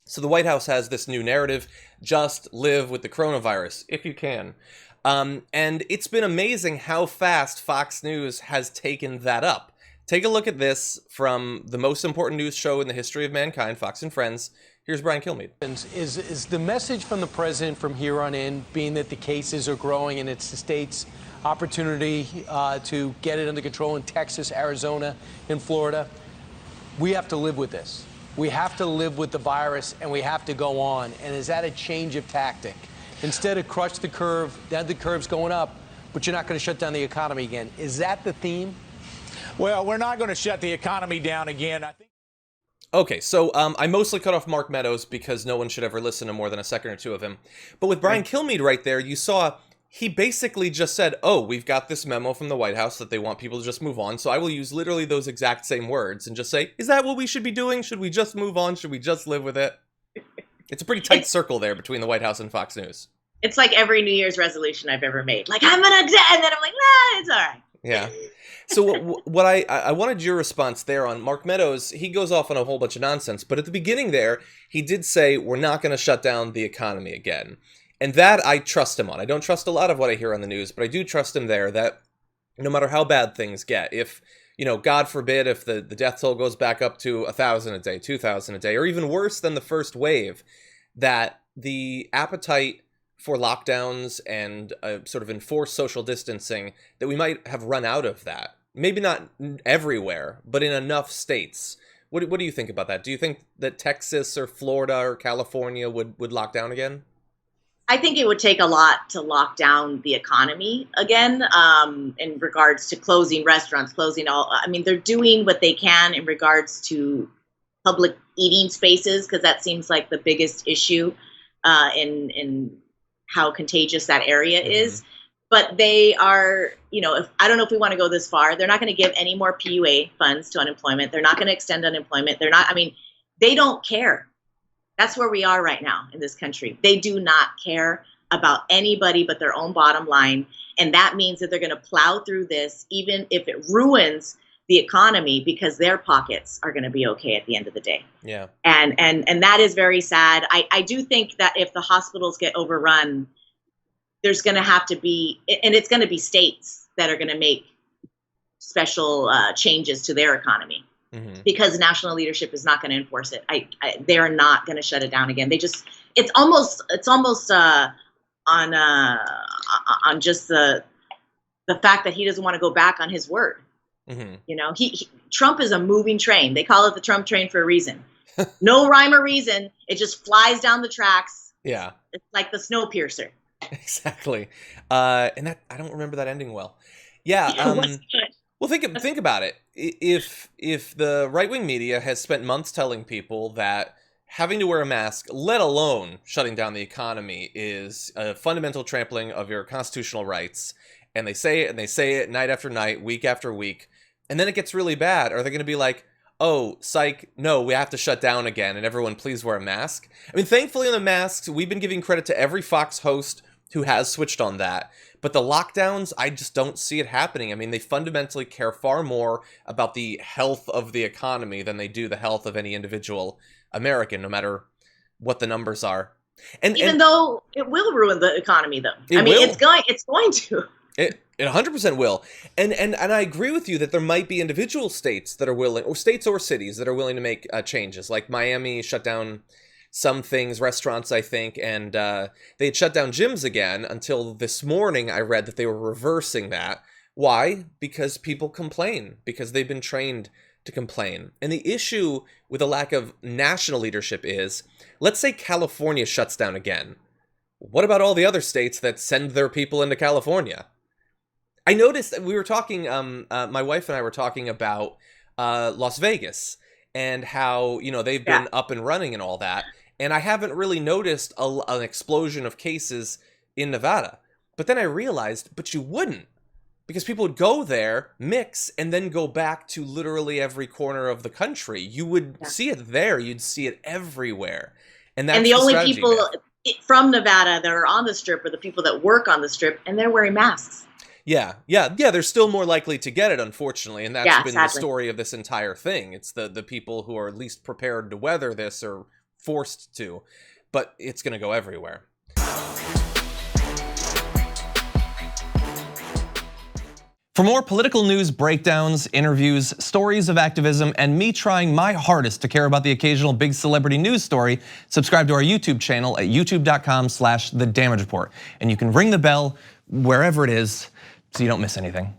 So the White House has this new narrative: just live with the coronavirus if you can. And it's been amazing how fast Fox News has taken that up. Take a look at this from the most important news show in the history of mankind, Fox and Friends. Here's Brian Kilmeade. Is the message from the president from here on in being that the cases are growing and it's the state's opportunity to get it under control in Texas, Arizona, and Florida? We have to live with this. We have to live with the virus, and we have to go on. And is that a change of tactic? Instead of crush the curve, that the curve's going up, but you're not going to shut down the economy again. Is that the theme? Well, we're not going to shut the economy down again. I think. Okay, so I mostly cut off Mark Meadows because no one should ever listen to more than a second or two of him. But with Brian Kilmeade right there, you saw he basically just said, oh, we've got this memo from the White House that they want people to just move on. So I will use literally those exact same words and just say, is that what we should be doing? Should we just move on? Should we just live with it? It's a pretty tight circle there between the White House and Fox News. It's like every New Year's resolution I've ever made. Like, I'm going to, and then I'm like, nah, it's all right. Yeah. So what I wanted your response there on Mark Meadows. He goes off on a whole bunch of nonsense, but at the beginning there, he did say we're not going to shut down the economy again. And that I trust him on. I don't trust a lot of what I hear on the news, but I do trust him there that no matter how bad things get, if, God forbid, if the death toll goes back up to 1,000 a day, 2,000 a day, or even worse than the first wave, that the appetite for lockdowns and sort of enforced social distancing, that we might have run out of that. Maybe not everywhere, but in enough states. What do you think about that? Do you think that Texas or Florida or California would lock down again? I think it would take a lot to lock down the economy again, in regards to closing restaurants, closing all. I mean, they're doing what they can in regards to public eating spaces, because that seems like the biggest issue in how contagious that area is. But they are, I don't know if we want to go this far. They're not going to give any more PUA funds to unemployment. They're not going to extend unemployment. They don't care. That's where we are right now in this country. They do not care about anybody but their own bottom line. And that means that they're going to plow through this, even if it ruins the economy, because their pockets are going to be okay at the end of the day. Yeah. And that is very sad. I do think that if the hospitals get overrun, there's going to have to be, and it's going to be states that are going to make special changes to their economy. Because national leadership is not going to enforce it. They're not going to shut it down again. It's almost on just the fact that he doesn't want to go back on his word. Trump is a moving train. They call it the Trump train for a reason. No rhyme or reason. It just flies down the tracks. Yeah. It's like the Snowpiercer. Exactly. And that, I don't remember that ending well. Yeah. Well, think about it. If the right-wing media has spent months telling people that having to wear a mask, let alone shutting down the economy, is a fundamental trampling of your constitutional rights, and they say it and they say it night after night, week after week, and then it gets really bad, are they going to be like, oh, psych, no, we have to shut down again, and everyone please wear a mask? I mean, thankfully on the masks, we've been giving credit to every Fox host who has switched on that. But the lockdowns, I just don't see it happening. I mean, they fundamentally care far more about the health of the economy than they do the health of any individual American, no matter what the numbers are. And even though it will ruin the economy, though. It's going to. It 100% will. And I agree with you that there might be individual states that are willing, or states or cities that are willing to make changes. Like Miami shut down some things, restaurants, I think, and they had shut down gyms again until this morning I read that they were reversing that. Why? Because people complain, because they've been trained to complain. And the issue with a lack of national leadership is, let's say California shuts down again. What about all the other states that send their people into California? I noticed that we were talking, my wife and I were talking about Las Vegas and how, they've been up and running and all that. And I haven't really noticed an explosion of cases in Nevada. But then I realized, but you wouldn't. Because people would go there, mix, and then go back to literally every corner of the country. You would see it there. You'd see it everywhere. And that's the only people from Nevada that are on the Strip are the people that work on the Strip, and they're wearing masks. Yeah. They're still more likely to get it, unfortunately. And that's been the story of this entire thing. It's the people who are least prepared to weather this or forced to, but it's going to go everywhere. For more political news breakdowns, interviews, stories of activism, and me trying my hardest to care about the occasional big celebrity news story, subscribe to our YouTube channel at youtube.com/The Damage Report. And you can ring the bell wherever it is so you don't miss anything.